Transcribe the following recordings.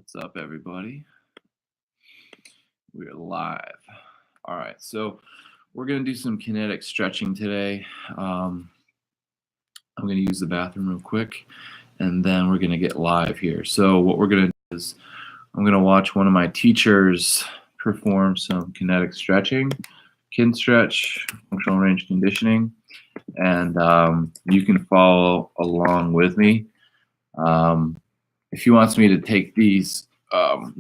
What's up, everybody? We're live. All right, so we're going to do some kinetic stretching today. I'm going to use the bathroom real quick, and then we're going to get live here. So what we're going to do is I'm going to watch one of my teachers perform some kinetic stretching, kin stretch, functional range conditioning, and you can follow along with me. If he wants me to take these,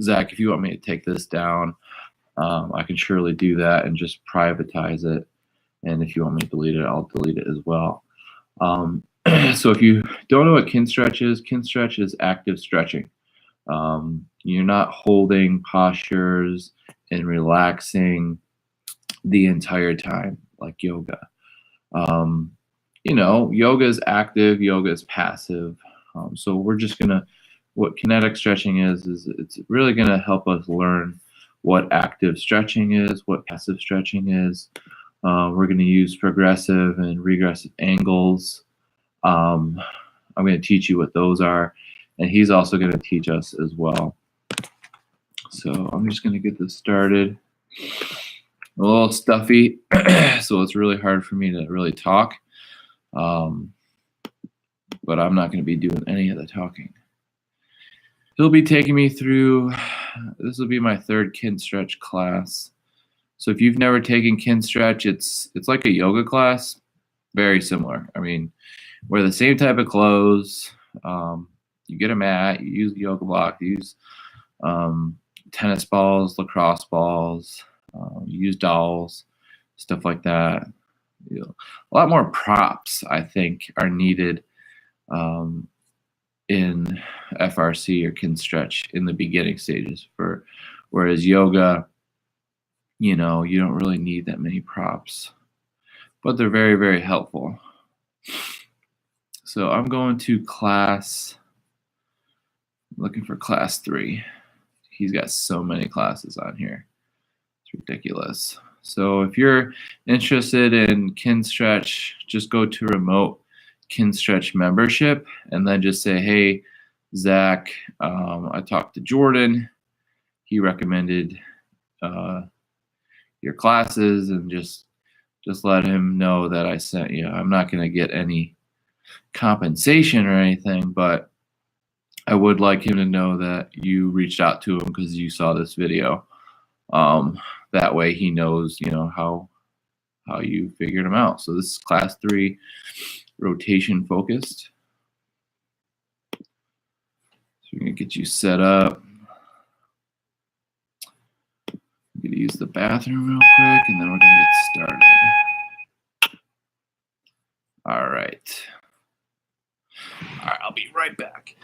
Zach, if you want me to take this down, I can surely do that and just privatize it. And if you want me to delete it, I'll delete it as well. So if you don't know what kin stretch is active stretching. You're not holding postures and relaxing the entire time like yoga. Yoga is active, yoga is passive. So we're just going to, what kinetic stretching is it's really going to help us learn what active stretching is, what passive stretching is. We're going to use progressive and regressive angles. I'm going to teach you what those are, and he's also going to teach us as well. So I'm just going to get this started. A little stuffy, so it's really hard for me to really talk. But I'm not going to be doing any of the talking. He'll be taking me through, this will be my third kin stretch class. So if you've never taken kin stretch, it's like a yoga class, very similar. I mean, wear the same type of clothes. You get a mat, you use a yoga block, you use tennis balls, lacrosse balls, you use dolls, stuff like that. A lot more props, I think, are needed in FRC or kin stretch in the beginning stages. Whereas yoga, you don't really need that many props, but they're very, very helpful. So I'm going to looking for class 3. He's got so many classes on here. It's ridiculous. So if you're interested in kin stretch, just go to remote kin stretch membership and then just say, hey, Zach, I talked to Jordan. He recommended your classes, and just let him know that I sent you. I'm not going to get any compensation or anything, but I would like him to know that you reached out to him because you saw this video. That way he knows, how you figured him out. So this is class 3, rotation focused. So we're going to get you set up. I'm going to use the bathroom real quick, and then we're going to get started. All right. All right, I'll be right back.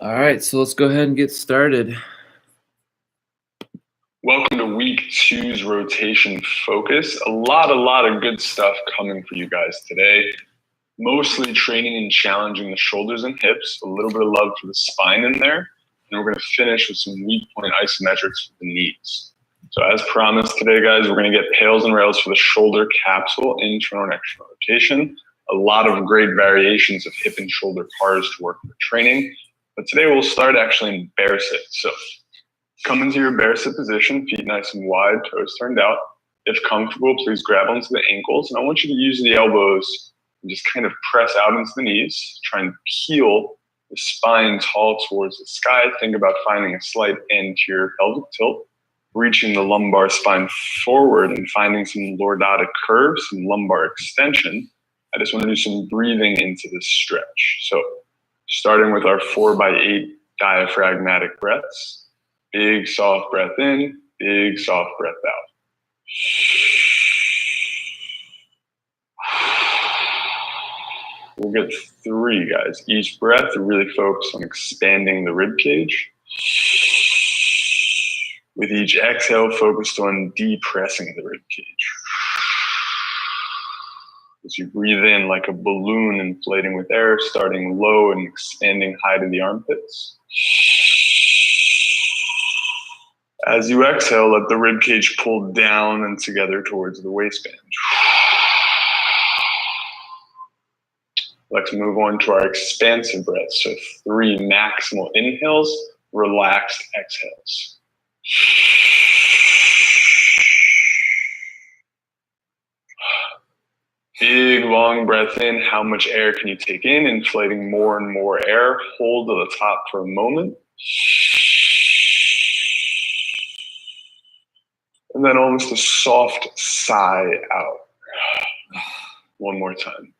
All right, so let's go ahead and get started. Welcome to week 2's rotation focus. A lot of good stuff coming for you guys today. Mostly training and challenging the shoulders and hips, a little bit of love for the spine in there, and we're going to finish with some weak point isometrics for the knees. So as promised today, guys, we're going to get pails and rails for the shoulder capsule, internal and external rotation. A lot of great variations of hip and shoulder cars to work for training. But today we'll start actually in bear sit. So come into your bear sit position, feet nice and wide, toes turned out. If comfortable, please grab onto the ankles. And I want you to use the elbows and just kind of press out into the knees. Try and peel the spine tall towards the sky. Think about finding a slight anterior pelvic tilt, reaching the lumbar spine forward and finding some lordotic curve, some lumbar extension. I just want to do some breathing into this stretch. So starting with our 4x8 diaphragmatic breaths. Big soft breath in, big soft breath out. We'll get 3, guys. Each breath, really focus on expanding the rib cage. With each exhale, focused on depressing the rib cage. As you breathe in like a balloon inflating with air, starting low and expanding high to the armpits. As you exhale, let the rib cage pull down and together towards the waistband. Let's move on to our expansive breath. So 3 maximal inhales, relaxed exhales. Big long breath in. How much air can you take in? Inflating more and more air. Hold to the top for a moment. And then almost a soft sigh out. One more time.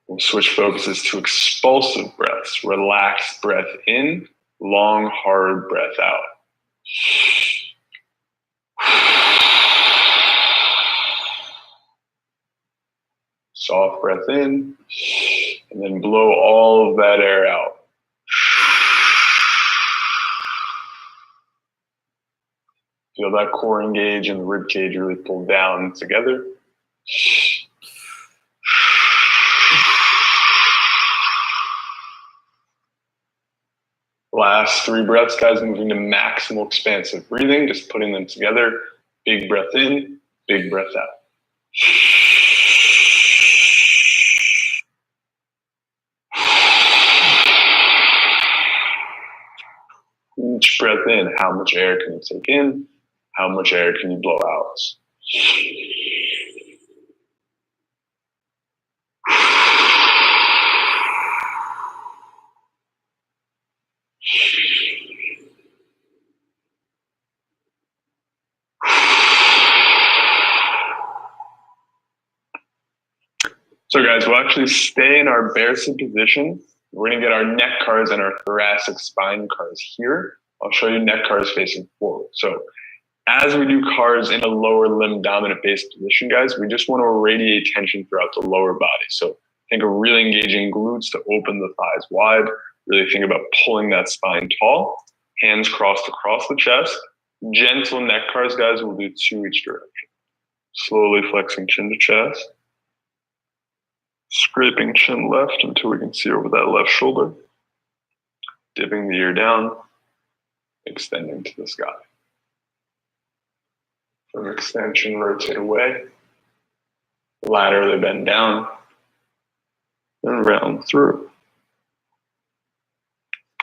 We'll switch focuses to expulsive breaths. Relaxed breath in, long, hard breath out. Soft breath in, and then blow all of that air out. Feel that core engage and the rib cage really pull down together. Last 3 breaths, guys, moving to maximal expansive breathing, just putting them together. Big breath in, big breath out. Each breath in, how much air can you take in? How much air can you blow out? So guys, we'll actually stay in our bear sit position. We're going to get our neck cars and our thoracic spine cars here. I'll show you neck cars facing forward. So as we do cars in a lower limb dominant base position, guys, we just want to radiate tension throughout the lower body. So think of really engaging glutes to open the thighs wide. Really think about pulling that spine tall. Hands crossed across the chest. Gentle neck cars, guys. We'll do 2 each direction. Slowly flexing chin to chest. Scraping chin left until we can see over that left shoulder. Dipping the ear down. Extending to the sky. From extension, rotate away. Laterally bend down. And round through.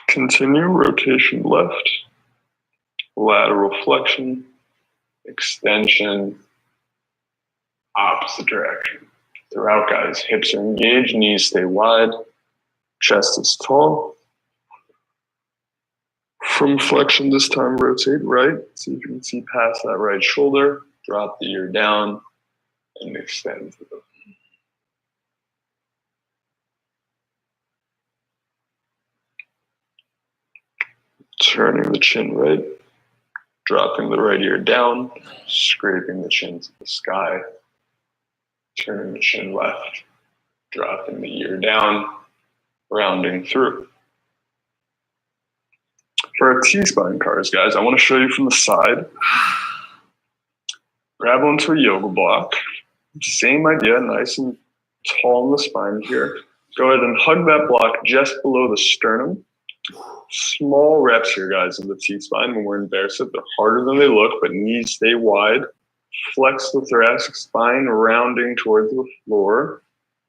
Continue rotation left. Lateral flexion. Extension. Opposite direction. Throughout, guys, hips are engaged, knees stay wide, chest is tall. From flexion this time, rotate right. See if you can see past that right shoulder. Drop the ear down and extend through. Turning the chin right. Dropping the right ear down. Scraping the chin to the sky. Turning the chin left, dropping the ear down, rounding through. For our T-spine cars, guys, I want to show you from the side. Grab onto a yoga block. Same idea, nice and tall in the spine here. Go ahead and hug that block just below the sternum. Small reps here, guys, in the T-spine when we're in bear sit. They're harder than they look, but knees stay wide. Flex the thoracic spine, rounding towards the floor.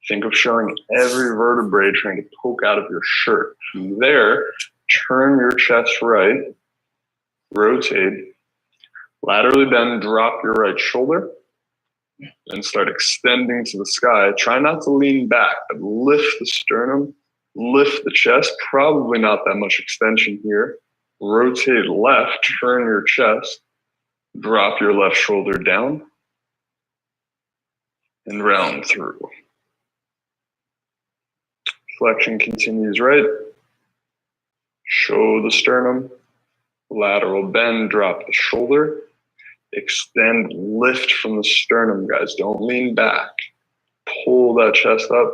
Think of showing every vertebrae trying to poke out of your shirt. From there, turn your chest right, rotate, laterally bend, drop your right shoulder, and start extending to the sky. Try not to lean back, but lift the sternum, lift the chest, probably not that much extension here. Rotate left, turn your chest, drop your left shoulder down, and round through. Flexion continues right. Show the sternum, lateral bend, drop the shoulder, extend, lift from the sternum, guys. Don't lean back. Pull that chest up,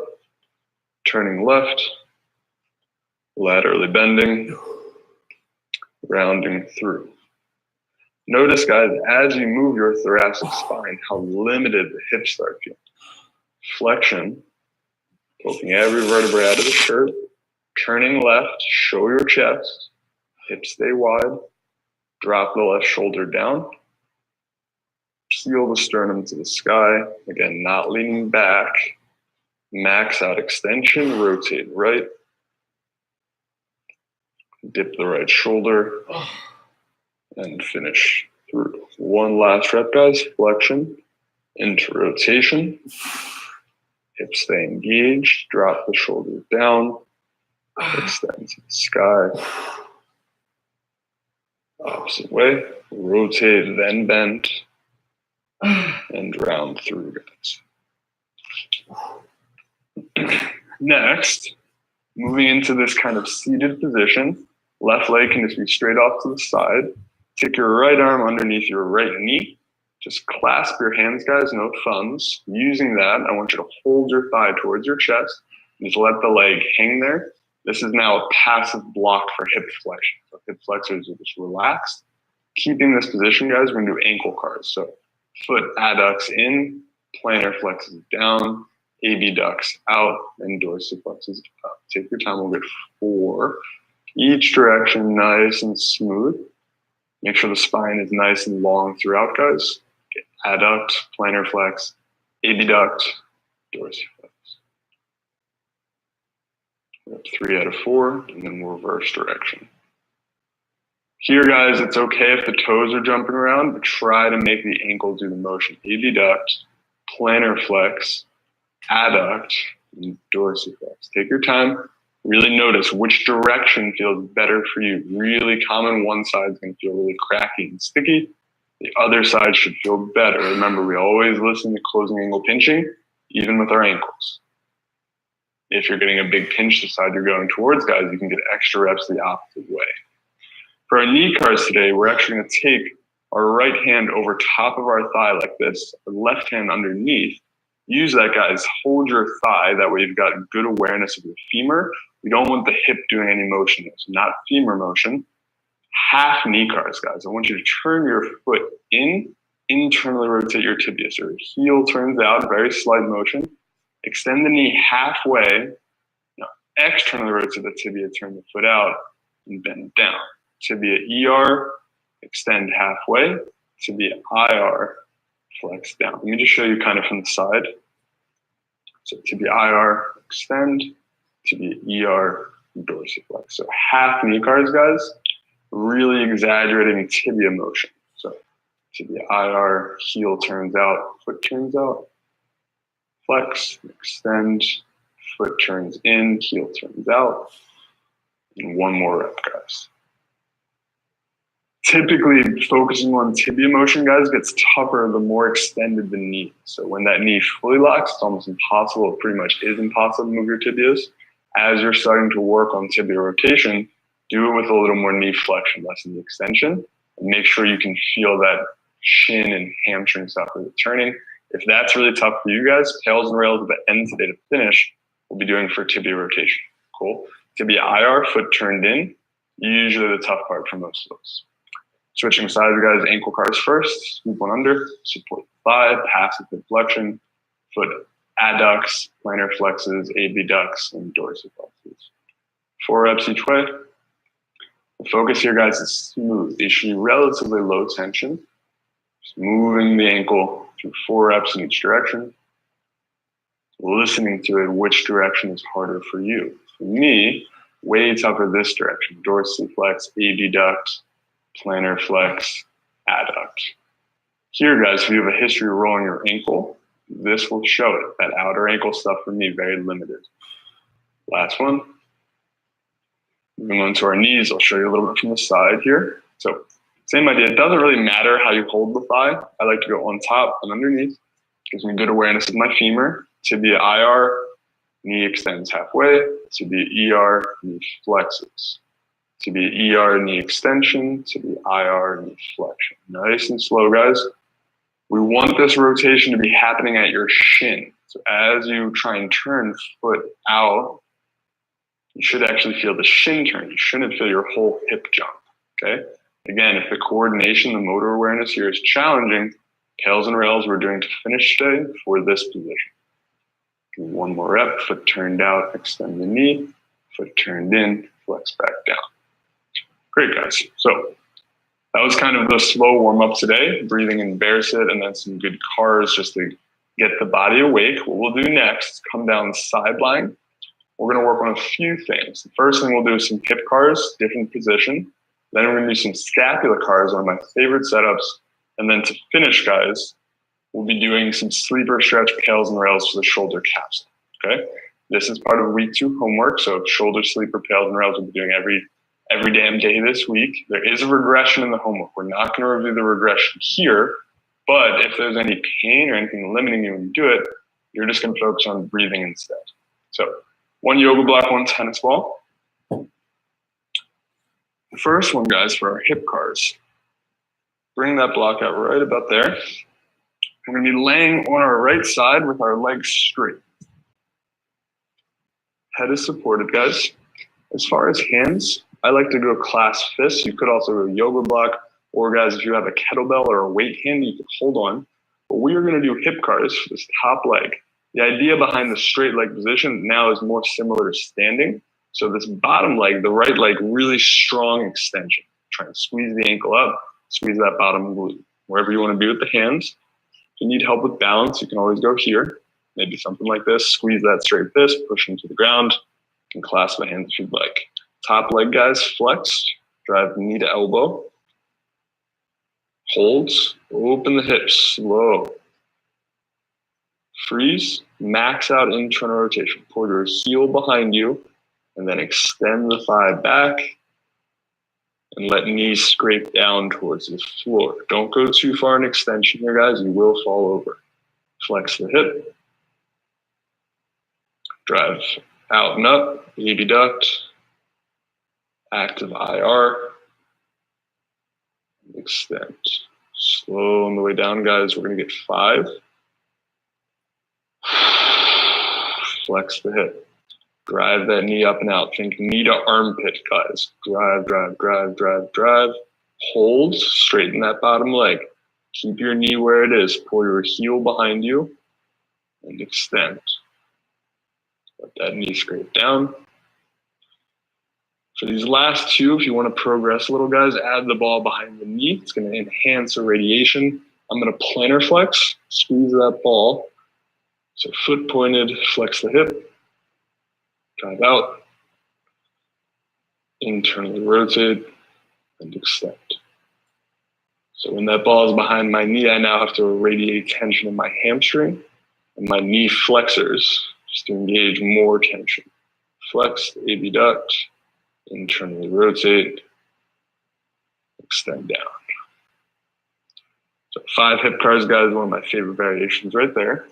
turning left, laterally bending, rounding through. Notice, guys, as you move your thoracic spine, how limited the hips start feeling. Flexion, poking every vertebrae out of the shirt, turning left, show your chest, hips stay wide, drop the left shoulder down, seal the sternum to the sky, again, not leaning back, max out extension, rotate right, dip the right shoulder, and finish through. One last rep, guys, flexion into rotation, hips stay engaged, drop the shoulder down, extend to the sky, opposite way, rotate, then bend, and round through, guys. Next, moving into this kind of seated position, left leg can just be straight off to the side. Take your right arm underneath your right knee. Just clasp your hands, guys, no thumbs. Using that, I want you to hold your thigh towards your chest. Just let the leg hang there. This is now a passive block for hip flexion. So hip flexors are just relaxed. Keeping this position, guys, we're gonna do ankle cars. So foot adducts in, plantar flexes down, abducts out, and dorsiflexes up. Take your time, we'll get 4. Each direction, nice and smooth. Make sure the spine is nice and long throughout, guys. Adduct, plantar flex, abduct, dorsiflex. 3 out of 4, and then we'll reverse direction. Here, guys, it's okay if the toes are jumping around, but try to make the ankle do the motion. Abduct, plantar flex, adduct, and dorsiflex. Take your time. Really notice which direction feels better for you. Really common, one side's gonna feel really cracky and sticky. The other side should feel better. Remember, we always listen to closing angle pinching, even with our ankles. If you're getting a big pinch the side you're going towards, guys, you can get extra reps the opposite way. For our knee cars today, we're actually gonna take our right hand over top of our thigh like this, our left hand underneath. Use that, guys. Hold your thigh. That way you've got good awareness of your femur. We don't want the hip doing any motion. It's not femur motion. Half knee cars, guys. I want you to turn your foot in, internally rotate your tibia. So your heel turns out, very slight motion. Extend the knee halfway. Now externally rotate the tibia, turn the foot out, and bend down. Tibia ER, extend halfway. Tibia IR, flex down. Let me just show you kind of from the side. So tibia IR, extend, tibia ER, dorsiflex. So half knee cars, guys, really exaggerating tibia motion. So tibia IR, heel turns out, foot turns out, flex, extend, foot turns in, heel turns out, and one more rep, guys. Typically, focusing on tibia motion, guys, gets tougher the more extended the knee. So when that knee fully locks, it's almost impossible. It pretty much is impossible to move your tibias. As you're starting to work on tibia rotation, do it with a little more knee flexion, less in the extension. And make sure you can feel that shin and hamstring stuff as it's turning. If that's really tough for you guys, tails and rails at the end today to finish, we'll be doing for tibia rotation. Cool. Tibia IR, foot turned in, usually the tough part for most of us. Switching sides, guys, ankle cars first, scoop one under, support the thigh, passive hip flexion, foot adducts, plantar flexes, abducts, and dorsiflexes. 4 reps each way. The focus here, guys, is smooth. They should be relatively low tension. Just moving the ankle through 4 reps in each direction. Listening to it, which direction is harder for you. For me, way tougher this direction. Dorsiflex, abduct, plantar flex, adduct. Here, guys, if you have a history of rolling your ankle, this will show it. That outer ankle stuff for me, very limited. Last one. Moving on to our knees, I'll show you a little bit from the side here. So same idea. It doesn't really matter how you hold the thigh. I like to go on top and underneath. Gives me good awareness of my femur. Tibia IR, knee extends halfway. Tibia ER, knee flexes. Tibia ER, knee extension. Tibia IR, knee flexion. Nice and slow, guys. We want this rotation to be happening at your shin. So as you try and turn foot out, you should actually feel the shin turn. You shouldn't feel your whole hip jump, okay? Again, if the coordination, the motor awareness here is challenging, tails and rails we're doing to finish today for this position. Give me one more rep, foot turned out, extend the knee, foot turned in, flex back down. Great, guys. So that was kind of the slow warm-up today, breathing in bear sit and then some good cars just to get the body awake. What we'll do next, come down side lying. We're gonna work on a few things. The first thing we'll do is some hip cars, different position. Then we're gonna do some scapula cars, one of my favorite setups. And then to finish, guys, we'll be doing some sleeper stretch, tails and rails for the shoulder capsule, okay? This is part of week 2 homework. So shoulder sleeper, tails and rails we'll be doing every damn day this week. There is a regression in the homework. We're not gonna review the regression here, but if there's any pain or anything limiting you when you do it, you're just gonna focus on breathing instead. So 1 yoga block, 1 tennis ball. The first one, guys, for our hip cars. Bring that block out right about there. We're gonna be laying on our right side with our legs straight. Head is supported, guys. As far as hands, I like to go clasp fists. You could also go yoga block, or guys, if you have a kettlebell or a weight hand, you can hold on. But we are gonna do hip cars for this top leg. The idea behind the straight leg position now is more similar to standing. So this bottom leg, the right leg, really strong extension. Try and squeeze the ankle up, squeeze that bottom glute. Wherever you want to be with the hands. If you need help with balance, you can always go here. Maybe something like this. Squeeze that straight fist, push into the ground, and clasp the hands if you'd like. Top leg, guys, flexed. Drive knee to elbow. Holds, open the hips, slow. Freeze, max out internal rotation. Pull your heel behind you and then extend the thigh back and let knees scrape down towards the floor. Don't go too far in extension here, guys. You will fall over. Flex the hip. Drive out and up, abduct, active IR, extend. Slow on the way down, guys. We're gonna get 5. Flex the hip. Drive that knee up and out. Think knee to armpit, guys. Drive, drive, drive, drive, drive. Hold, straighten that bottom leg. Keep your knee where it is. Pull your heel behind you and extend. Let that knee scrape down. For these last 2, if you want to progress a little, guys, add the ball behind the knee. It's going to enhance irradiation. I'm going to plantar flex, squeeze that ball. So foot pointed, flex the hip, drive out, internally rotate, and extend. So when that ball is behind my knee, I now have to irradiate tension in my hamstring and my knee flexors just to engage more tension. Flex, abduct, internally rotate, extend down. So 5 hip cars, guys, one of my favorite variations right there.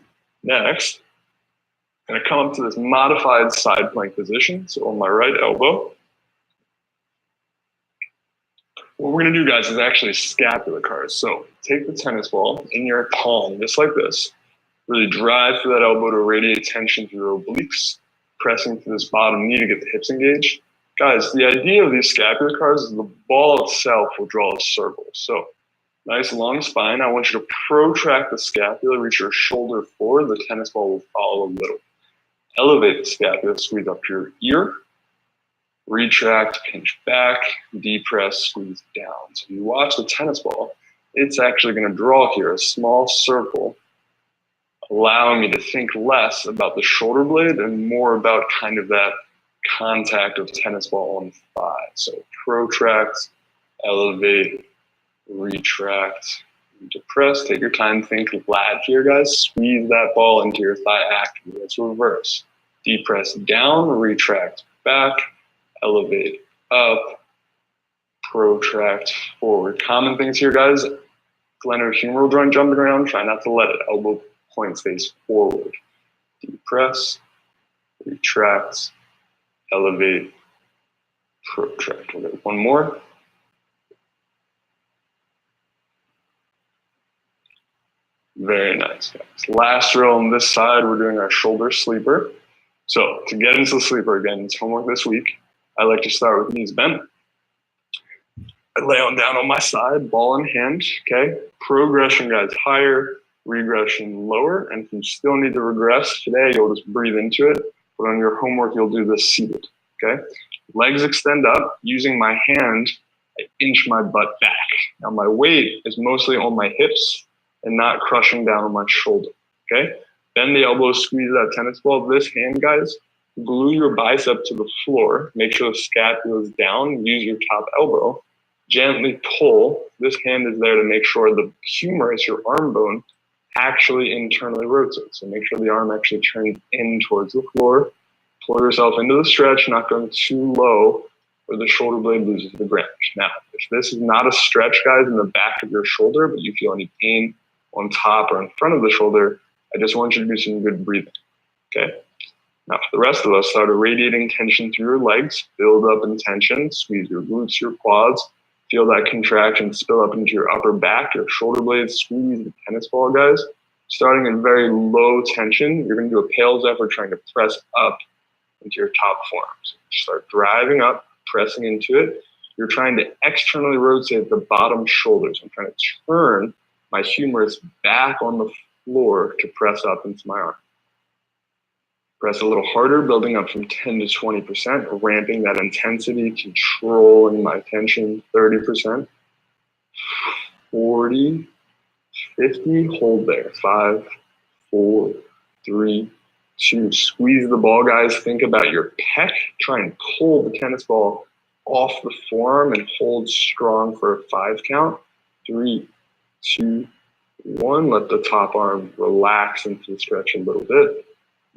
Next, I'm gonna come up to this modified side plank position. So on my right elbow, what we're gonna do, guys, is actually scapula cars. So take the tennis ball in your palm, just like this. Really drive through that elbow to radiate tension through your obliques, pressing through this bottom knee to get the hips engaged. Guys, the idea of these scapular cards is the ball itself will draw a circle. So nice long spine. I want you to protract the scapula, reach your shoulder forward. The tennis ball will follow a little. Elevate the scapula, squeeze up your ear. Retract, pinch back, depress, squeeze down. So you watch the tennis ball, it's actually going to draw here a small circle, allowing me to think less about the shoulder blade and more about kind of that contact of tennis ball on the thigh. So protract, elevate, retract, depress. Take your time, think lat here, guys. Squeeze that ball into your thigh actively. Let's reverse. Depress down, retract back, elevate up, protract forward. Common things here, guys. Glenohumeral joint jumping around. Try not to let it. Elbow points face forward. Depress, retract, elevate, protract. We'll get one more. Very nice, guys. Last drill on this side, we're doing our shoulder sleeper. So to get into the sleeper again, it's homework this week. I like to start with knees bent. I lay on down on my side, ball in hand, okay? Progression, guys, higher, regression lower. And if you still need to regress today, you'll just breathe into it. But on your homework, you'll do this seated, okay? Legs extend up. Using my hand, I inch my butt back. Now my weight is mostly on my hips and not crushing down on my shoulder, okay? Bend the elbow, squeeze that tennis ball. This hand, guys, glue your bicep to the floor. Make sure the scapula is down. Use your top elbow. Gently pull. This hand is there to make sure the humerus, your arm bone, actually internally rotates. So make sure the arm actually turns in towards the floor. Pull yourself into the stretch, not going too low where the shoulder blade loses the ground. Now, if this is not a stretch, guys, in the back of your shoulder, but you feel any pain on top or in front of the shoulder, I just want you to do some good breathing, okay? Now, for the rest of us, start irradiating tension through your legs, build up in tension, squeeze your glutes, your quads, feel that contraction spill up into your upper back, your shoulder blades, squeeze the tennis ball, guys. Starting in very low tension, you're gonna do a Pale's effort trying to press up into your top forearm. So start driving up, pressing into it. You're trying to externally rotate the bottom shoulders. I'm trying to turn my humerus back on the floor to press up into my arm. Press a little harder, building up from 10 to 20%, ramping that intensity, controlling my tension, 30%, 40, 50, hold there, 5, 4, 3, 2. Squeeze the ball, guys. Think about your pec. Try and pull the tennis ball off the forearm and hold strong for a 5 count. 3, 2, 1. Let the top arm relax into the stretch a little bit.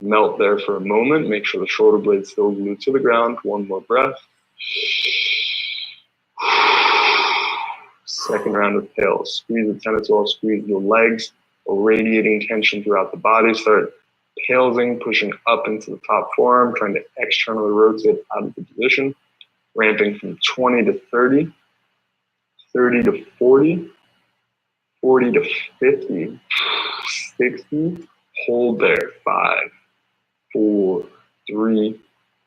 Melt there for a moment. Make sure the shoulder blade still glued to the ground. One more breath. Second round of Pales. Squeeze the tennis ball, squeeze the legs, radiating tension throughout the body. Start Palesing, pushing up into the top forearm, trying to externally rotate out of the position. Ramping from 20 to 30, 30 to 40, 40 to 50, 60. Hold there. 5, 4, 3,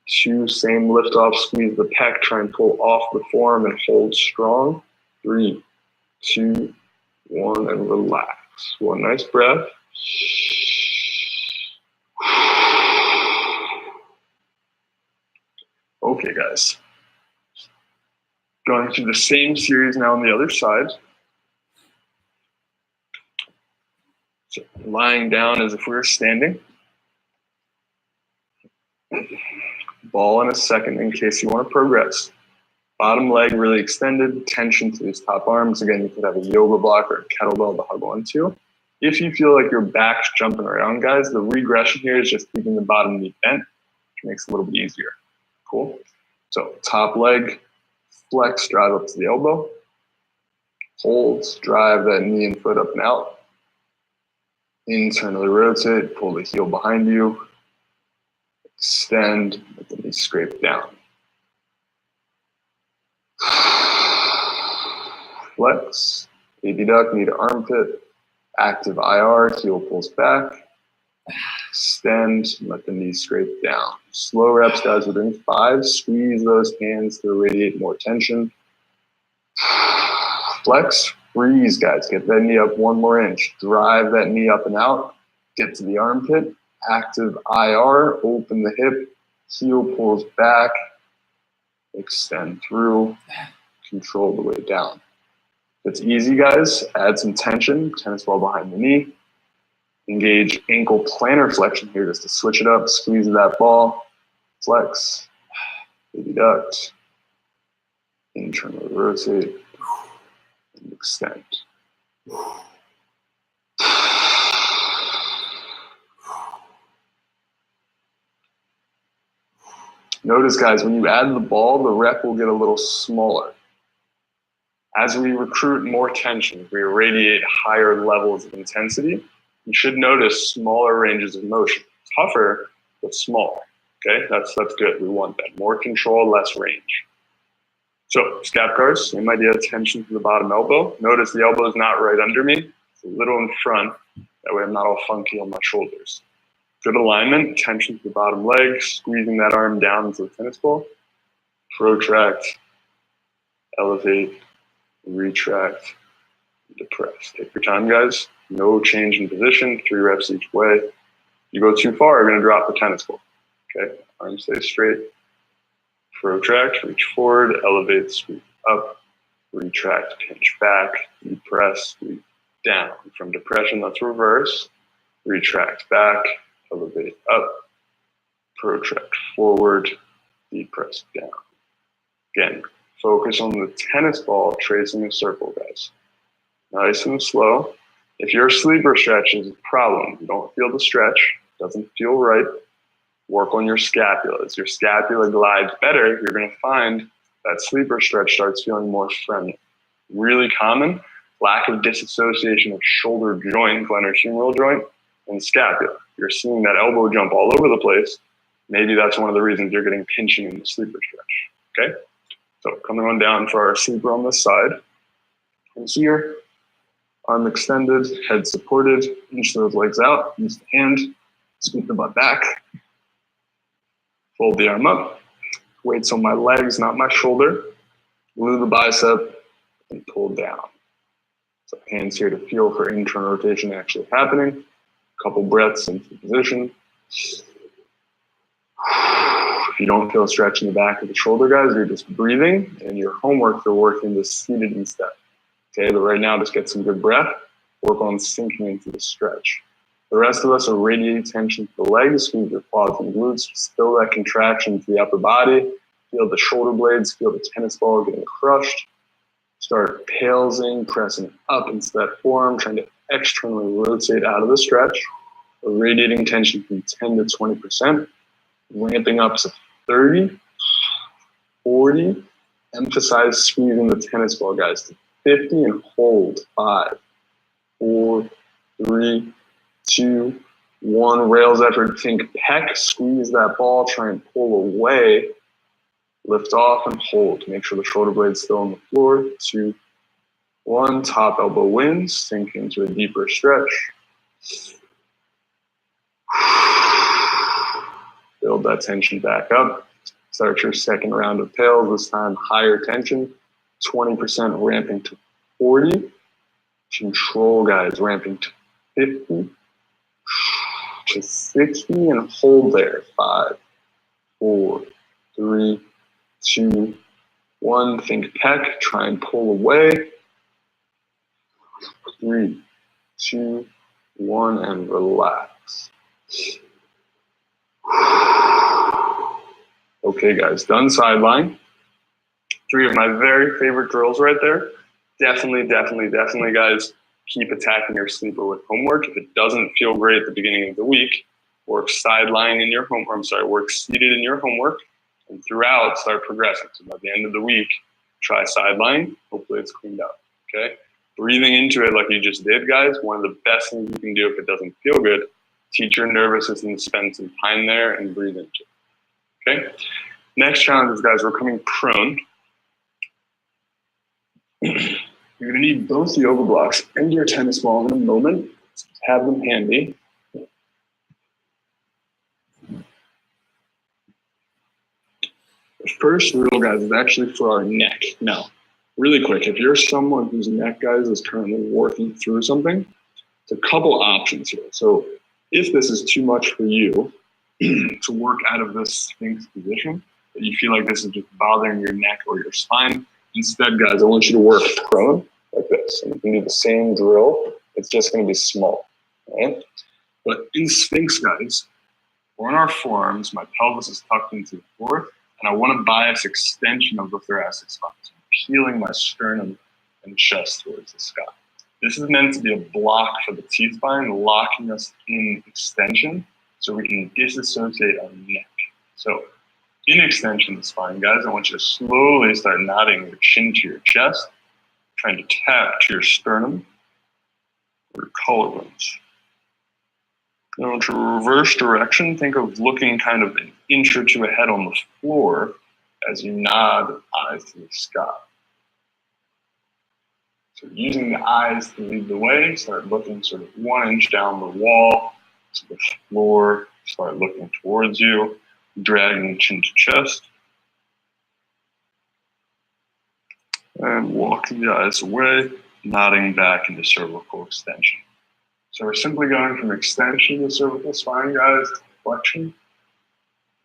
2. Same lift off. Squeeze the pec. Try and pull off the forearm and hold strong. 3, 2, 1, and relax. One nice breath. Okay, guys. Going through the same series now on the other side. So lying down as if we were standing. Ball in a second in case you want to progress. Bottom leg really extended, tension to these top arms. Again, you could have a yoga block or a kettlebell to hug onto. If you feel like your back's jumping around, guys, the regression here is just keeping the bottom knee bent, which makes it a little bit easier. Cool? So top leg, flex, drive up to the elbow. Holds, drive that knee and foot up and out. Internally rotate, pull the heel behind you. Extend, let the knee scrape down. Flex, baby duck, knee to armpit. Active IR, heel pulls back. Extend, let the knees scrape down. Slow reps, guys, within 5. Squeeze those hands to radiate more tension. Flex, freeze, guys. Get that knee up 1 more inch. Drive that knee up and out. Get to the armpit. Active IR, open the hip. Heel pulls back. Extend through. Control the way down. If it's easy, guys, add some tension. Tennis ball behind the knee. Engage ankle plantar flexion here just to switch it up. Squeeze that ball. Flex. Baby duct. Internally rotate. And extend. Notice, guys, when you add the ball, the rep will get a little smaller. As we recruit more tension, we irradiate higher levels of intensity. You should notice smaller ranges of motion. Tougher, but smaller. Okay, that's good. We want that. More control, less range. So, scap guards, same idea, tension to the bottom elbow. Notice the elbow is not right under me. It's a little in front. That way I'm not all funky on my shoulders. Good alignment, tension to the bottom leg, squeezing that arm down into the tennis ball. Protract, elevate, retract, depress. Take your time, guys. No change in position, 3 reps each way. You go too far, you're gonna drop the tennis ball. Okay, arms stay straight. Protract, reach forward, elevate, sweep up, retract, pinch back, depress, sweep down. From depression, let's reverse. Retract back, elevate up, protract forward, depress down. Again, focus on the tennis ball tracing a circle, guys. Nice and slow. If your sleeper stretch is a problem, you don't feel the stretch, doesn't feel right, work on your scapula. As your scapula glides better, you're going to find that sleeper stretch starts feeling more friendly. Really common, lack of disassociation of shoulder joint, glenohumeral joint, and scapula. You're seeing that elbow jump all over the place. Maybe that's one of the reasons you're getting pinching in the sleeper stretch. Okay? So coming on down for our sleeper on this side. And here, arm extended, head supported, inch those legs out, use the hand, scoop the butt back, fold the arm up, weights on my legs, not my shoulder, glue the bicep, and pull down. So hands here to feel for internal rotation actually happening. Couple breaths into position. If you don't feel a stretch in the back of the shoulder, guys, you're just breathing, and your homework for working this seated instep. Okay, but right now, just get some good breath. Work on sinking into the stretch. The rest of us are radiating tension to the legs, squeeze your quads and glutes, just feel that contraction to the upper body, feel the shoulder blades, feel the tennis ball getting crushed. Start palesing, pressing up into that forearm, trying to externally rotate out of the stretch, radiating tension from 10 to 20%, ramping up to 30, 40, emphasize squeezing the tennis ball, guys, to 50 and hold. 5, 4, 3, 2, 1. Rails effort, think pec, squeeze that ball, try and pull away, lift off and hold. Make sure the shoulder blade's still on the floor. 2, 1, top elbow wins, sink into a deeper stretch. Build that tension back up. Start your second round of tails, this time higher tension, 20% ramping to 40. Control, guys, ramping to 50, to 60, and hold there. 5, 4, 3, 2, 1. Think pec, try and pull away. 3, 2, 1, and relax. Okay, guys, done sideline. 3 of my very favorite drills right there. Definitely, guys, keep attacking your sleeper with homework. If it doesn't feel great at the beginning of the week, work sideline in your homework. Work seated in your homework, and throughout, start progressing. So by the end of the week, try sideline. Hopefully it's cleaned up, okay? Breathing into it like you just did, guys, one of the best things you can do if it doesn't feel good. Teach your nervous system to spend some time there and breathe into it, okay? Next challenge is, guys, we're coming prone. You're gonna need both yoga blocks and your tennis ball in a moment. So have them handy. The first drill, guys, is actually for our neck. Now, really quick, if you're someone whose neck, guys, is currently working through something, it's a couple options here. So if this is too much for you to work out of this Sphinx position, that you feel like this is just bothering your neck or your spine, instead, guys, I want you to work prone like this. And you can do the same drill. It's just going to be small, right? But in Sphinx, guys, we're on our forearms. My pelvis is tucked into the floor, and I want to bias extension of the thoracic spine. So I'm peeling my sternum and chest towards the sky. This is meant to be a block for the T-spine, locking us in extension so we can disassociate our neck. So in extension of the spine, guys, I want you to slowly start nodding your chin to your chest, trying to tap to your sternum or your collarbones. Now, to reverse direction, think of looking kind of an inch or two ahead on the floor as you nod eyes to the sky. So using the eyes to lead the way, start looking sort of 1 inch down the wall to the floor, start looking towards you, dragging chin to chest. And walk the eyes away, nodding back into cervical extension. So we're simply going from extension of the cervical spine, guys, to flexion.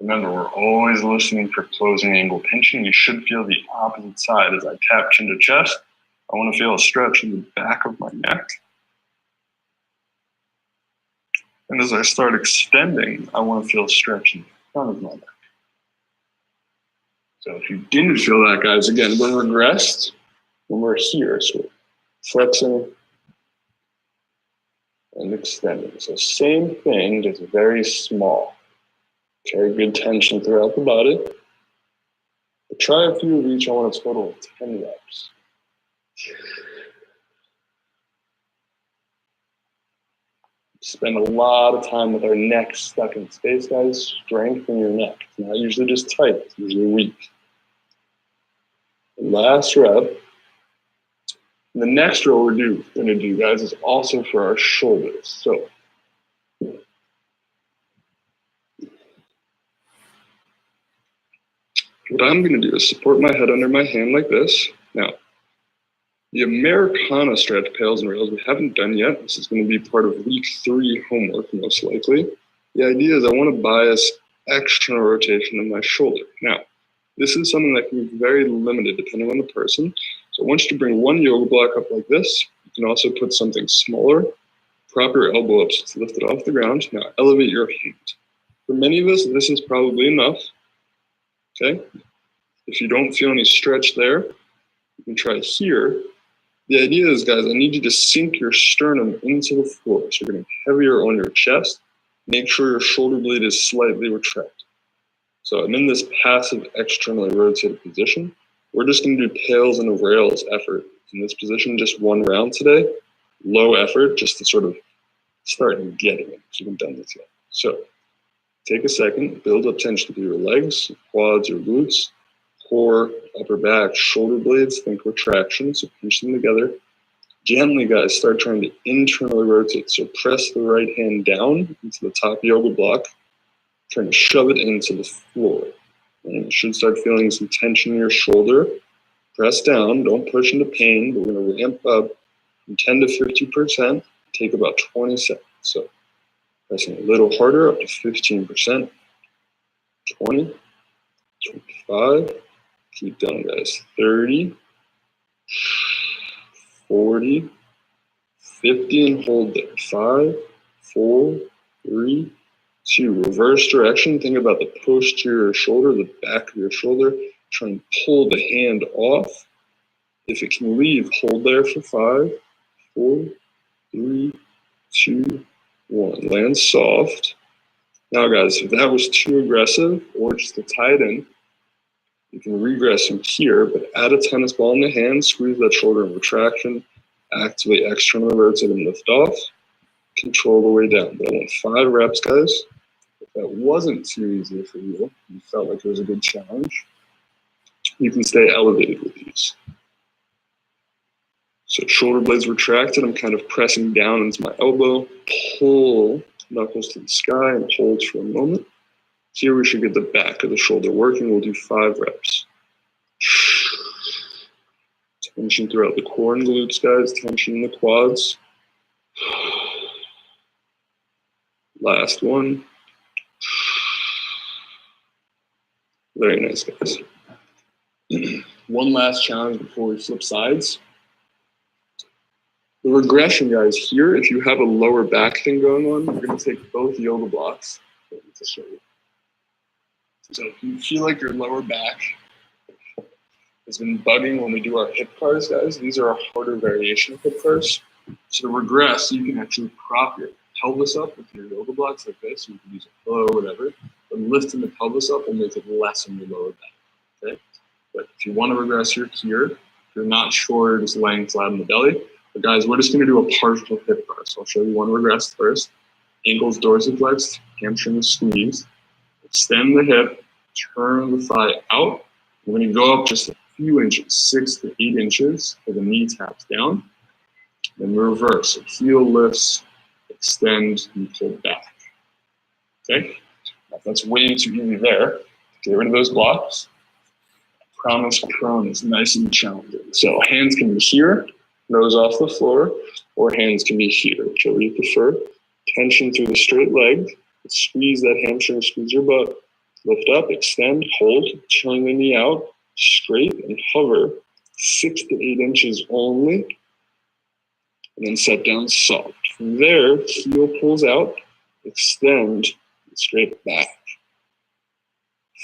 Remember, we're always listening for closing angle pinching. You should feel the opposite side as I tap chin to chest. I want to feel a stretch in the back of my neck. And as I start extending, I want to feel a stretch in the front of my neck. So if you didn't feel that, guys, again, we're regressed when we're here. So we're flexing and extending. So same thing, just very small. Carry good tension throughout the body. But try a few of each. I want a total of 10 reps. Spend a lot of time with our neck stuck in space, guys. Strengthen your neck. It's not usually just tight, it's usually weak. The last rep. The next drill we're going to do, guys, is also for our shoulders. So what I'm going to do is support my head under my hand like this. Now, the Americana stretch pails and rails we haven't done yet. This is going to be part of week 3 homework, most likely. The idea is I want to bias external rotation of my shoulder. Now, this is something that can be very limited depending on the person. So I want you to bring one yoga block up like this. You can also put something smaller. Prop your elbow up so it's lifted off the ground. Now elevate your hand. For many of us, this is probably enough. Okay? If you don't feel any stretch there, you can try here. The idea is, guys, I need you to sink your sternum into the floor. So you're getting heavier on your chest. Make sure your shoulder blade is slightly retracted. So I'm in this passive externally rotated position. We're just going to do pails and rails effort in this position, just 1 round today. Low effort, just to sort of start getting it. So you haven't done this yet. So take a second, build up tension through your legs, your quads, your glutes, core, upper back, shoulder blades. Think retraction, so pinch them together. Gently, guys, start trying to internally rotate. So press the right hand down into the top yoga block, trying to shove it into the floor. And you should start feeling some tension in your shoulder. Press down, don't push into pain, but we're going to ramp up from 10 to 50%. Take about 20 seconds. So pressing a little harder, up to 15%, 20, 25, keep going, guys, 30, 40, 50, and hold there. 5, 4, 3, 2. Reverse direction. Think about the posterior shoulder, the back of your shoulder. Try and pull the hand off. If it can leave, hold there for 5, 4, 3, 2, 1. Land soft. Now, guys, if that was too aggressive or just to tie it in, you can regress from here, but add a tennis ball in the hand, squeeze that shoulder in retraction, actively externally rotate and lift off, control the way down. But I want 5 reps, guys. If that wasn't too easy for you, you felt like it was a good challenge, you can stay elevated with these. So shoulder blades retracted, I'm kind of pressing down into my elbow, pull knuckles to the sky and hold for a moment. Here we should get the back of the shoulder working. We'll do 5 reps. Tension throughout the core and glutes, guys. Tension in the quads. Last one. Very nice, guys. One last challenge before we flip sides. The regression, guys, here, if you have a lower back thing going on, we're going to take both yoga blocks to show you. So if you feel like your lower back has been bugging when we do our hip cars, guys, these are a harder variation of hip cars. So to regress, you can actually prop your pelvis up with your yoga blocks like this. You can use a pillow or whatever. But lifting the pelvis up will make it less in your lower back. Okay? But if you want to regress, you're here. If you're not sure, just laying flat on the belly. But guys, we're just going to do a partial hip car. So I'll show you one regress first. Ankles dorsiflexed, hamstrings squeezed. Extend the hip, turn the thigh out. We're going to go up just a few inches, 6 to 8 inches, for the knee taps down. Then reverse. So heel lifts, extend, and pull back. Okay? Now, if that's way too easy there, get rid of those blocks. I promise prone is nice and challenging. So hands can be here, nose off the floor, or hands can be here, whichever you prefer. Tension through the straight leg. Squeeze that hamstring, squeeze your butt. Lift up, extend, hold, turn the knee out, scrape and hover 6 to 8 inches only, and then set down soft. From there, heel pulls out, extend, and scrape back.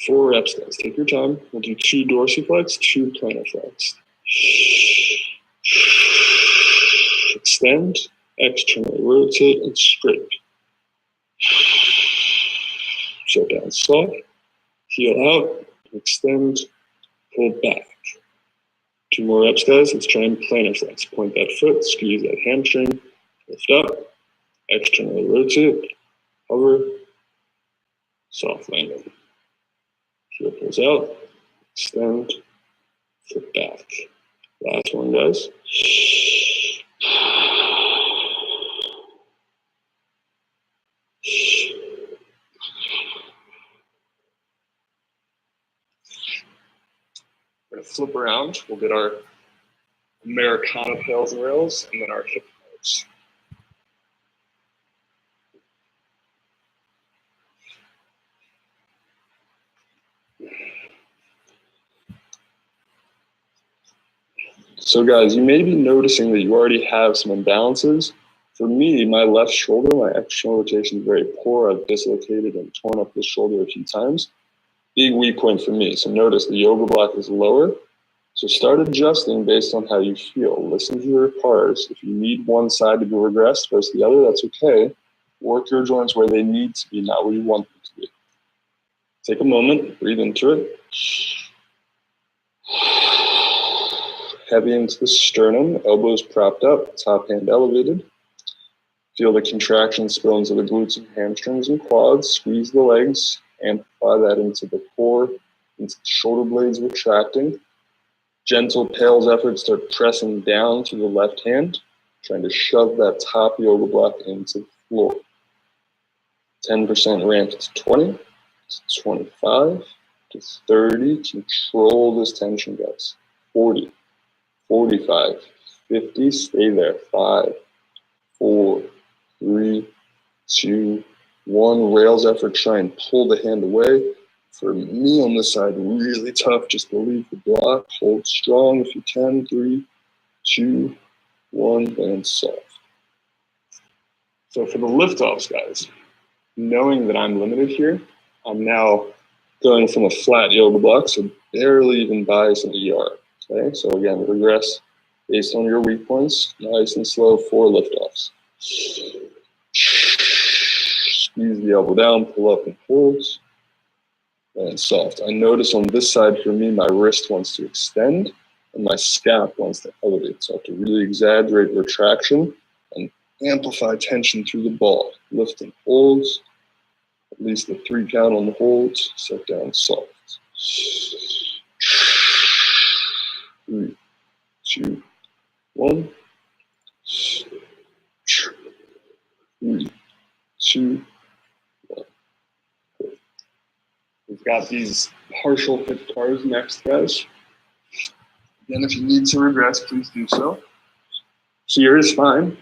4 reps, guys. Take your time. We'll do 2 dorsiflex, 2 plantar flex. Extend, externally rotate, and scrape. Set down soft, heel out, extend, pull back. 2 more reps, guys. Let's try and plantar flex. Point that foot, squeeze that hamstring, lift up, externally rotate, hover, soft landing. Heel pulls out, extend, foot back. Last one, guys. We're going to flip around. We'll get our Americana pails and rails, and then our hip curls. So guys, you may be noticing that you already have some imbalances. For me, my left shoulder, my external rotation is very poor. I've dislocated and torn up the shoulder a few times. Big weak point for me. So notice the yoga block is lower. So start adjusting based on how you feel. Listen to your pars. If you need one side to be regressed versus the other, that's okay. Work your joints where they need to be, not where you want them to be. Take a moment, breathe into it. Heavy into the sternum, elbows propped up, top hand elevated. Feel the contraction spill into the glutes and hamstrings and quads. Squeeze the legs, amplify that into the core, into the shoulder blades retracting. Gentle pails effort, start pressing down to the left hand, trying to shove that top yoga block into the floor. 10% ramp to 20, to 25, to 30. Control this tension, guys. 40, 45, 50. Stay there. 5, 4, 3, 2, 1. Rails effort, try and pull the hand away. For me on this side, really tough. Just believe the block. Hold strong if you can. 3, 2, 1, and soft. So for the lift-offs, guys, knowing that I'm limited here, I'm now going from a flat yoga block, so barely even bias an ER. Okay, so again, regress based on your weak points. Nice and slow, 4 lift-offs. Squeeze the elbow down, pull up and hold. And soft. I notice on this side for me, my wrist wants to extend and my scap wants to elevate. So I have to really exaggerate retraction and amplify tension through the ball. Lift and holds, at least a 3 count on the holds, set down soft. 3, 2, 1. 3, 2, 1. We've got these partial hip bars next, guys. Again, if you need to regress, please do so. Here is fine.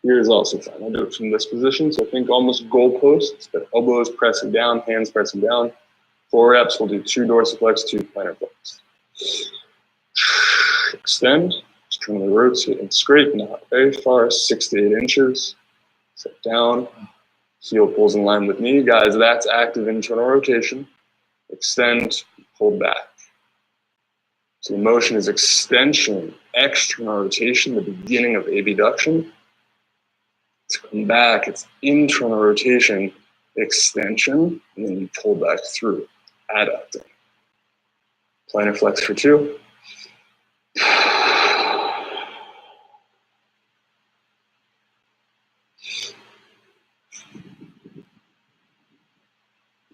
Here is also fine. I'll do it from this position. So think almost goalposts, but elbows pressing down, hands pressing down. 4 reps, we'll do 2 dorsiflex, 2 plantar flex. Extend, externally rotate and scrape, not very far, 6 to 8 inches. Set down, heel pulls in line with knee. Guys, that's active internal rotation. Extend, pull back. So the motion is extension, external rotation, the beginning of abduction. To come back, it's internal rotation, extension, and then you pull back through, adducting. Plantar flex for 2.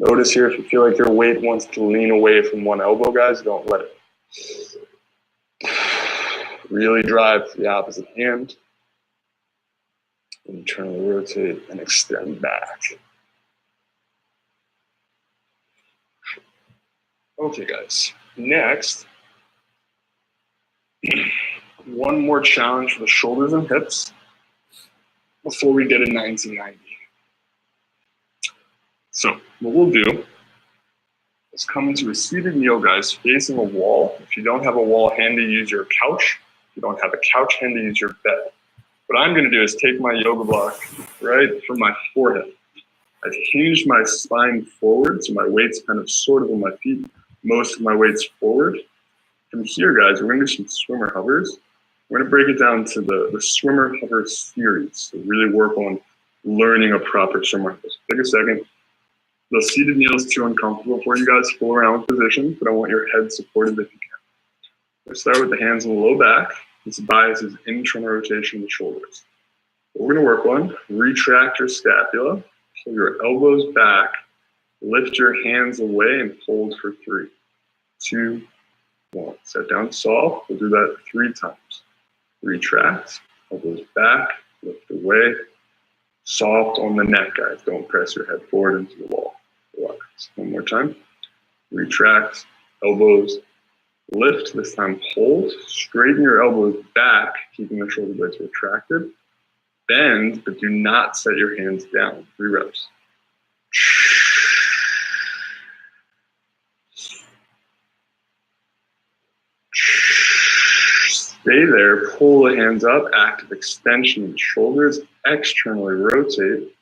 Notice here, if you feel like your weight wants to lean away from one elbow, guys, don't let it. Really drive to the opposite hand. Internally rotate and extend back. Okay, guys. Next, one more challenge for the shoulders and hips before we get a 1990. So what we'll do is come into a seated kneel, guys, facing a wall. If you don't have a wall handy, use your couch. If you don't have a couch handy, use your bed. What I'm going to do is take my yoga block right from my forehead. I've hinged my spine forward, so my weight's kind of sort of on my feet. Most of my weight's forward. From here, guys, we're going to do some swimmer hovers. We're going to break it down to the swimmer hover series. So really work on learning a proper swimmer hover. So take a second. The seated kneel is too uncomfortable for you guys. Full around position, but I want your head supported if you can. Let's start with the hands on the low back. This bias is internal rotation of the shoulders. What we're going to work on, retract your scapula, pull your elbows back, lift your hands away and hold for 3, 2, 1. Set down soft. We'll do that 3 times. Retract, elbows back, lift away. Soft on the neck, guys. Don't press your head forward into the wall. Relax. One more time. Retract, elbows, lift. This time hold. Straighten your elbows back, keeping the shoulder blades retracted. Bend, but do not set your hands down. 3 reps. Stay there, pull the hands up, active extension of the shoulders, externally rotate,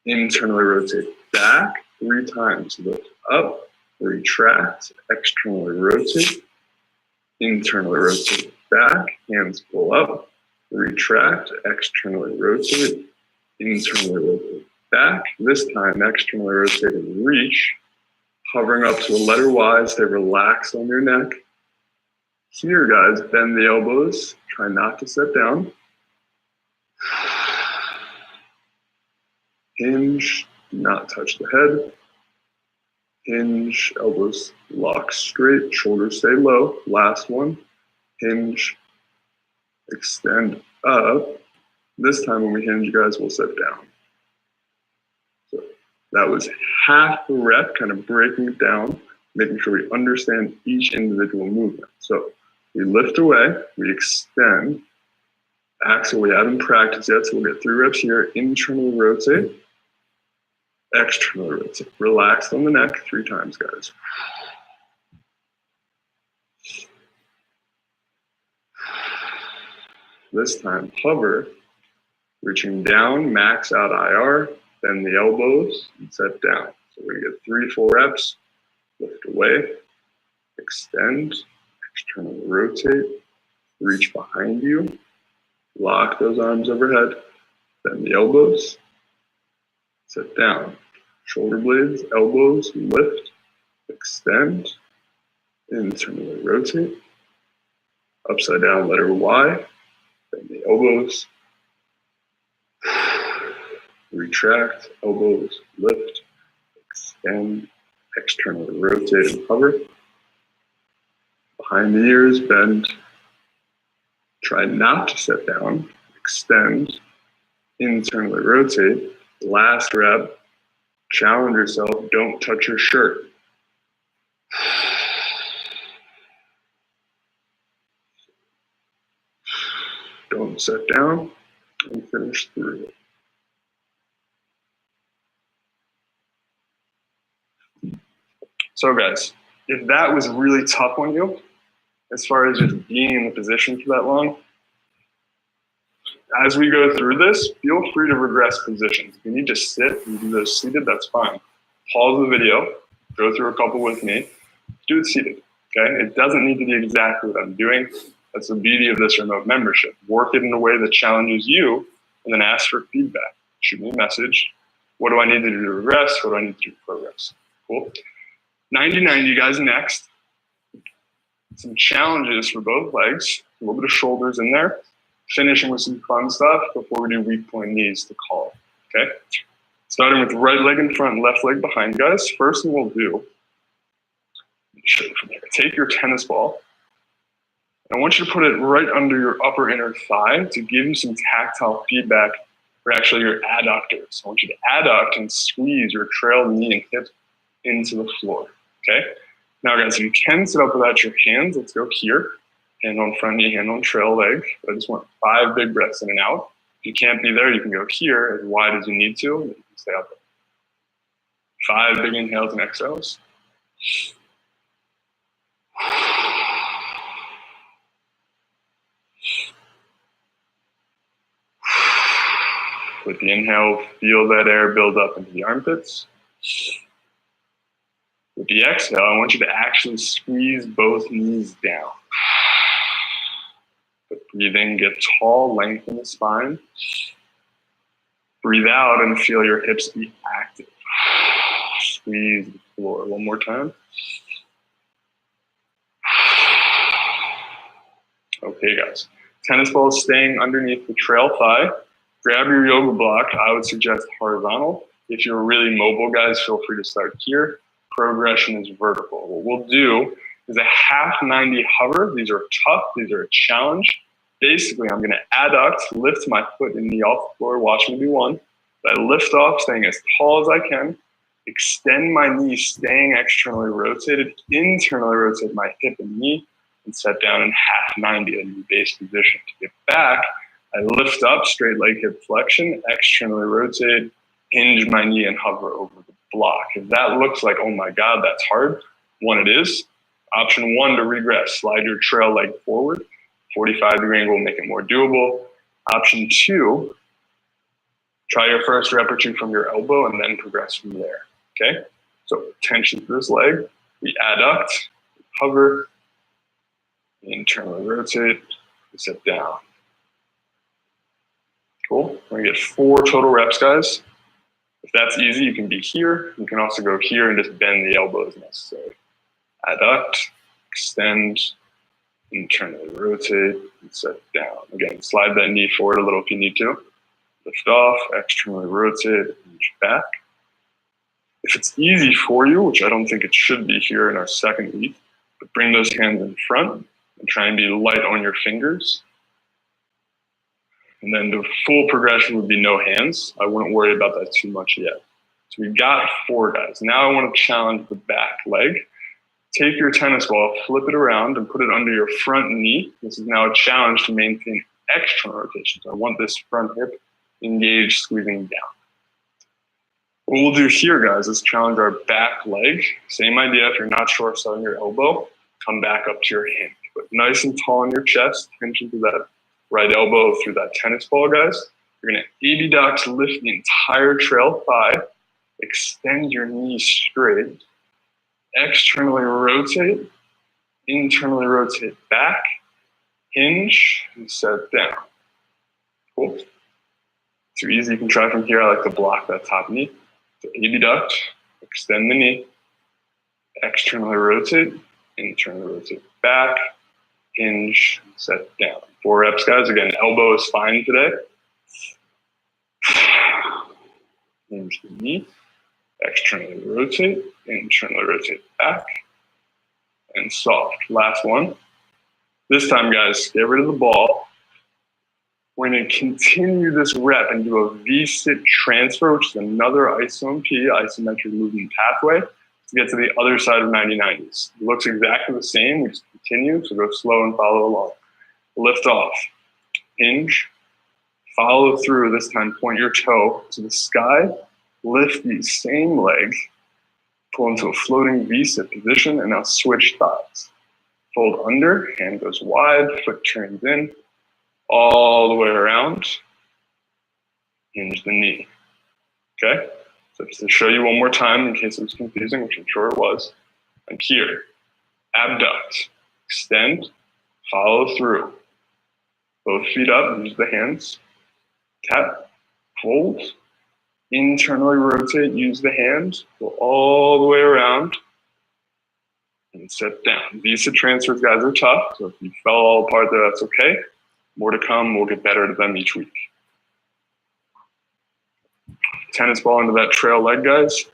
internally rotate back 3 times. Lift up, retract, externally rotate, internally rotate back, hands pull up, retract, externally rotate, internally rotate back. This time, externally rotate and reach, hovering up to a letter Y, stay relaxed on your neck. Here, guys, bend the elbows. Try not to sit down. Hinge, do not touch the head. Hinge, elbows lock straight, shoulders stay low. Last one. Hinge, extend up. This time when we hinge, guys, we'll sit down. So that was half the rep, kind of breaking it down, making sure we understand each individual movement. So we lift away, we extend. Axel, we haven't practiced yet, so we'll get 3 reps here. Internally rotate, externally rotate. Relaxed on the neck 3 times, guys. This time, hover, reaching down, max out IR, bend the elbows, and set down. So we're gonna get 3 full reps. Lift away, extend, externally rotate, reach behind you, lock those arms overhead, bend the elbows, sit down. Shoulder blades, elbows, lift, extend, internally rotate, upside down letter Y, bend the elbows, retract, elbows, lift, extend, externally rotate and hover. Behind the ears, bend. Try not to sit down. Extend, internally rotate. Last rep. Challenge yourself, don't touch your shirt. Don't sit down and finish through it. So guys, if that was really tough on you, as far as just being in the position for that long, as we go through this, feel free to regress positions. If you need to sit and do those seated, that's fine. Pause the video, go through a couple with me, do it seated, okay? It doesn't need to be exactly what I'm doing. That's the beauty of this remote membership. Work it in a way that challenges you, and then ask for feedback. Shoot me a message. What do I need to do to regress? What do I need to do to progress? Cool. 90-90, guys, next. Some challenges for both legs, a little bit of shoulders in there, finishing with some fun stuff before we do weak point knees to call, okay? Starting with right leg in front, left leg behind, guys. First thing we'll do, take your tennis ball. I want you to put it right under your upper inner thigh to give you some tactile feedback for actually your adductors. I want you to adduct and squeeze your trail knee and hip into the floor, okay? Now guys, if you can sit up without your hands, let's go here. Hand on front knee, hand on trail leg. I just want 5 big breaths in and out. If you can't be there, you can go here as wide as you need to, and you can stay up there. 5 big inhales and exhales. With the inhale, feel that air build up into the armpits. With the exhale, I want you to actually squeeze both knees down. Breathe in, get tall, lengthen the spine. Breathe out and feel your hips be active. Squeeze the floor. One more time. Okay, guys. Tennis ball staying underneath the trail thigh. Grab your yoga block. I would suggest horizontal. If you're really mobile, guys, feel free to start here. Progression is vertical. What we'll do is a half 90 hover. These are tough. These are a challenge. Basically, I'm going to adduct, lift my foot and knee off the floor. Watch me do one. I lift off, staying as tall as I can. Extend my knee, staying externally rotated. Internally rotate my hip and knee, and set down in half 90 in the base position. To get back, I lift up, straight leg hip flexion, externally rotate, hinge my knee and hover over the block. If that looks like, oh my God, that's hard, one, it is. Option 1 to regress, slide your trail leg forward. 45-degree angle will make it more doable. Option 2, try your first rep or two from your elbow and then progress from there, okay? So tension through this leg, we adduct, hover, internally rotate, and sit down. Cool, we're gonna get 4 total reps, guys. If that's easy, you can be here. You can also go here and just bend the elbow as necessary. Adduct, extend, internally rotate, and set down. Again, slide that knee forward a little if you need to. Lift off, externally rotate, hinge back. If it's easy for you, which I don't think it should be here in our second week, but bring those hands in front and try and be light on your fingers. And then the full progression would be no hands. I wouldn't worry about that too much yet. So we've got 4 guys. Now I want to challenge the back leg. Take your tennis ball, flip it around, and put it under your front knee. This is now a challenge to maintain external rotation. So I want this front hip engaged, squeezing down. What we'll do here, guys, is challenge our back leg. Same idea. If you're not sure of starting your elbow, come back up to your hand. But nice and tall on your chest, tension through that right elbow through that tennis ball, guys. You're going to abiduct, lift the entire trail thigh, extend your knee straight, externally rotate, internally rotate back, hinge, and set down. Cool. Too easy, you can try from here. I like to block that top knee. So abiduct, extend the knee, externally rotate, internally rotate back, hinge, set down. 4 reps, guys. Again, elbow is fine today. Hinge the knee, externally rotate, internally rotate back, and soft. Last one. This time, guys, get rid of the ball. We're going to continue this rep and do a V-sit transfer, which is another ISOMP, isometric movement pathway, to get to the other side of 90-90s. It looks exactly the same. We just continue, so go slow and follow along. Lift off, hinge, follow through. This time, point your toe to the sky, lift the same leg, pull into a floating V-sit position, and now switch thighs. Fold under, hand goes wide, foot turns in, all the way around, hinge the knee, okay? So just to show you one more time in case it was confusing, which I'm sure it was, I'm here, abduct, extend, follow through, both feet up, use the hands, tap, hold, internally rotate, use the hands, go all the way around, and sit down. V-sit transfers, guys, are tough, so if you fell all apart there, that's okay. More to come, we'll get better at them each week. Tennis ball into that trail leg, guys.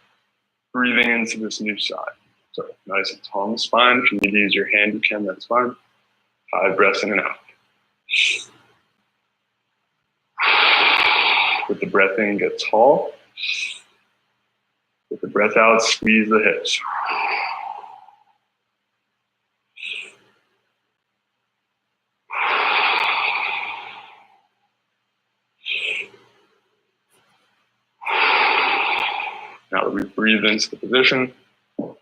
Breathing into this new side. So nice and tall on the spine. If you need to use your hand, you can, that's fine. 5 breaths in and out. With the breath in, get tall. With the breath out, squeeze the hips. Now that we've breathed into the position,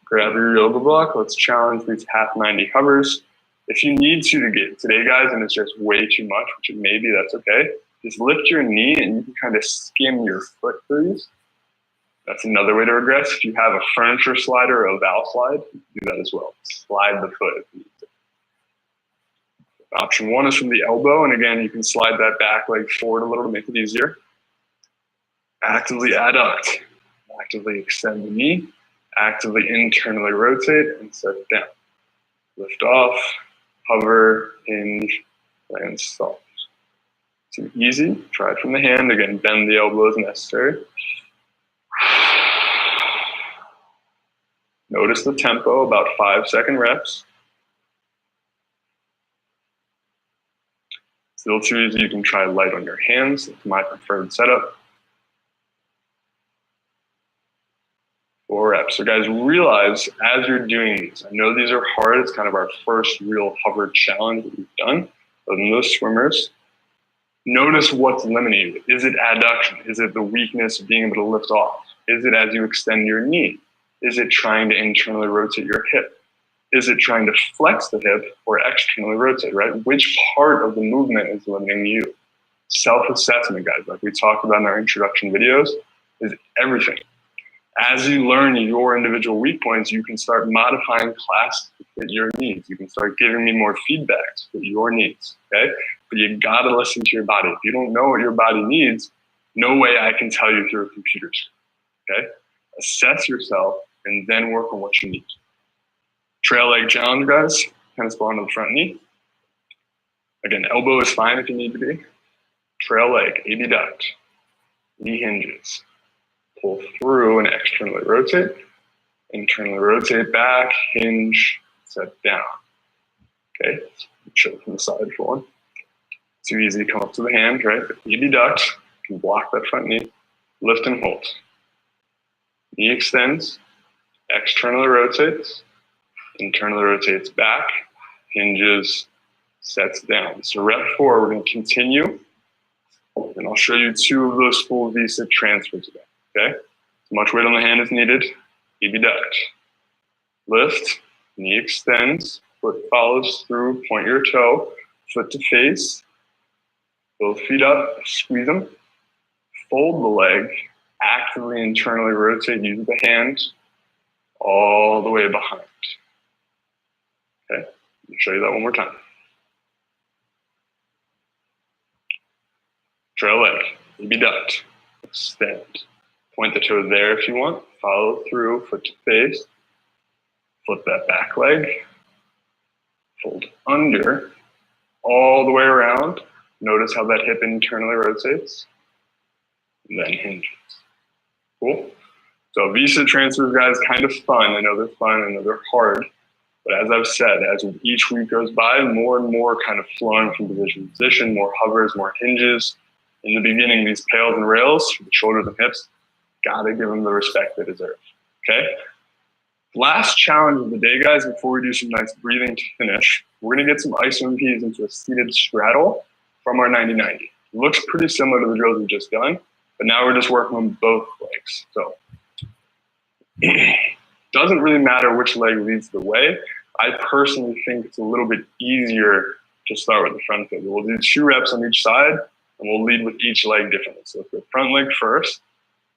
grab your yoga block. Let's challenge these half 90 hovers. If you need to get today, guys, and it's just way too much, which it may be, that's okay. Just lift your knee and you can kind of skim your foot through these. That's another way to regress. If you have a furniture slider or a valve slide, you can do that as well. Slide the foot if you need to. Option 1 is from the elbow, and again, you can slide that back leg forward a little to make it easier. Actively adduct. Actively extend the knee, actively internally rotate, and set down. Lift off, hover, hinge, land soft. Too easy, try it from the hand. Again, bend the elbow as necessary. Notice the tempo, about 5-second reps. Still too easy, you can try light on your hands. It's my preferred setup. 4 reps. So guys, realize as you're doing these, I know these are hard, it's kind of our first real hover challenge that we've done, but in those swimmers, notice what's limiting you. Is it adduction? Is it the weakness of being able to lift off? Is it as you extend your knee? Is it trying to internally rotate your hip? Is it trying to flex the hip or externally rotate, right? Which part of the movement is limiting you? Self-assessment, guys, like we talked about in our introduction videos, is everything. As you learn your individual weak points, you can start modifying classes to fit your needs. You can start giving me more feedback to fit your needs, okay? But you gotta listen to your body. If you don't know what your body needs, no way I can tell you through a computer screen, okay? Assess yourself and then work on what you need. Trail leg challenge, guys. Tennis ball onto the front knee. Again, elbow is fine if you need to be. Trail leg, abduct, knee hinges. Pull through and externally rotate. Internally rotate back, hinge, set down. Okay, show it from the side for one. Too easy to come up to the hand, right? But abduct, you can block that front knee, lift and hold. Knee extends, externally rotates, internally rotates back, hinges, sets down. So rep 4, we're going to continue, and I'll show you 2 of those full V-sit transfers again. Okay, as much weight on the hand as needed. Abduct. Lift, knee extends, foot follows through, point your toe, foot to face, both feet up, squeeze them, fold the leg, actively internally rotate, use the hand, all the way behind. Okay, let me show you that one more time. Trail leg, abduct, extend. Point the toe there if you want. Follow through, foot to face. Flip that back leg. Fold under, all the way around. Notice how that hip internally rotates. And then hinges. Cool? So V-sit transfers, guys, kind of fun. I know they're fun, I know they're hard. But as I've said, as each week goes by, more and more kind of flowing from position to position, more hovers, more hinges. In the beginning, these pails and rails for the shoulders and hips, gotta give them the respect they deserve, okay? Last challenge of the day, guys, before we do some nice breathing to finish, we're gonna get some ISO-MPs into a seated straddle from our 90-90. It looks pretty similar to the drills we've just done, but now we're just working on both legs. So, doesn't really matter which leg leads the way. I personally think it's a little bit easier to start with the front foot. We'll do 2 reps on each side, and we'll lead with each leg differently. So for the front leg first,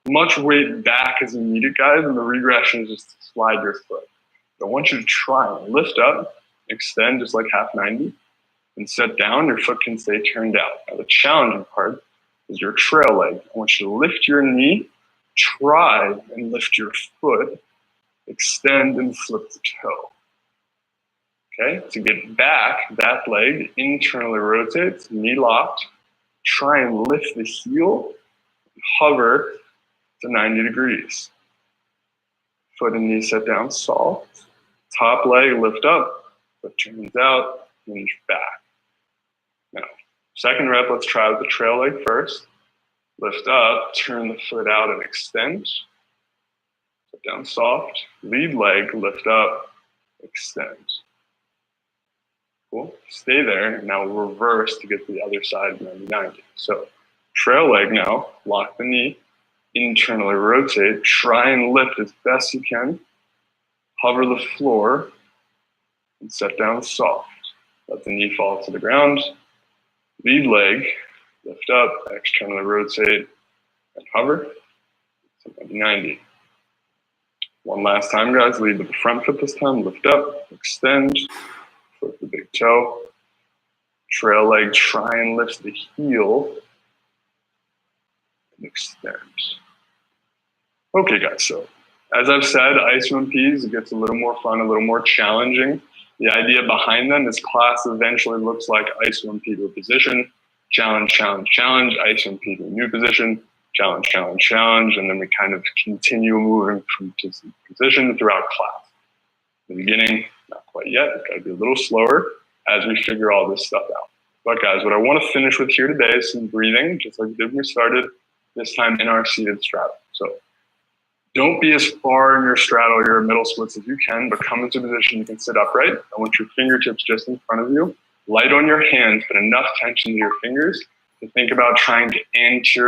much weight back as you need it, guys, and the regression is just to slide your foot. I want you to try and lift up, extend just like half 90, and set down. Your foot can stay turned out. Now the challenging part is your trail leg. I want you to lift your knee, try and lift your foot, extend and flip the toe. Okay, to get back, that leg internally rotates, knee locked. Try and lift the heel, hover to 90 degrees. Foot and knee set down, soft. Top leg lift up, foot turns out, hinge back. Now, second rep, let's try with the trail leg first. Lift up, turn the foot out and extend. Sit down soft. Lead leg, lift up, extend. Cool. Stay there, and now reverse to get to the other side of 90-90. So trail leg now, lock the knee, internally rotate, try and lift as best you can, hover the floor, and set down soft. Let the knee fall to the ground. Lead leg, lift up, externally rotate, and hover to 90-90. One last time, guys. Lead with the front foot this time. Lift up, extend, flip the big toe. Trail leg, try and lift the heel, and extend. Okay, guys, so as I've said, ISO-MPs, it gets a little more fun, a little more challenging. The idea behind them is class eventually looks like ISO-MP to a position, challenge, challenge, challenge, ISO-MP to a new position, challenge, challenge, challenge, and then we kind of continue moving from position throughout class. In the beginning, not quite yet, it's gotta be a little slower as we figure all this stuff out. But guys, what I wanna finish with here today is some breathing, just like we started, this time in our seated straddle. So don't be as far in your straddle, your middle splits as you can, but come into a position you can sit upright. I want your fingertips just in front of you, light on your hands, but enough tension to your fingers to think about trying to anterior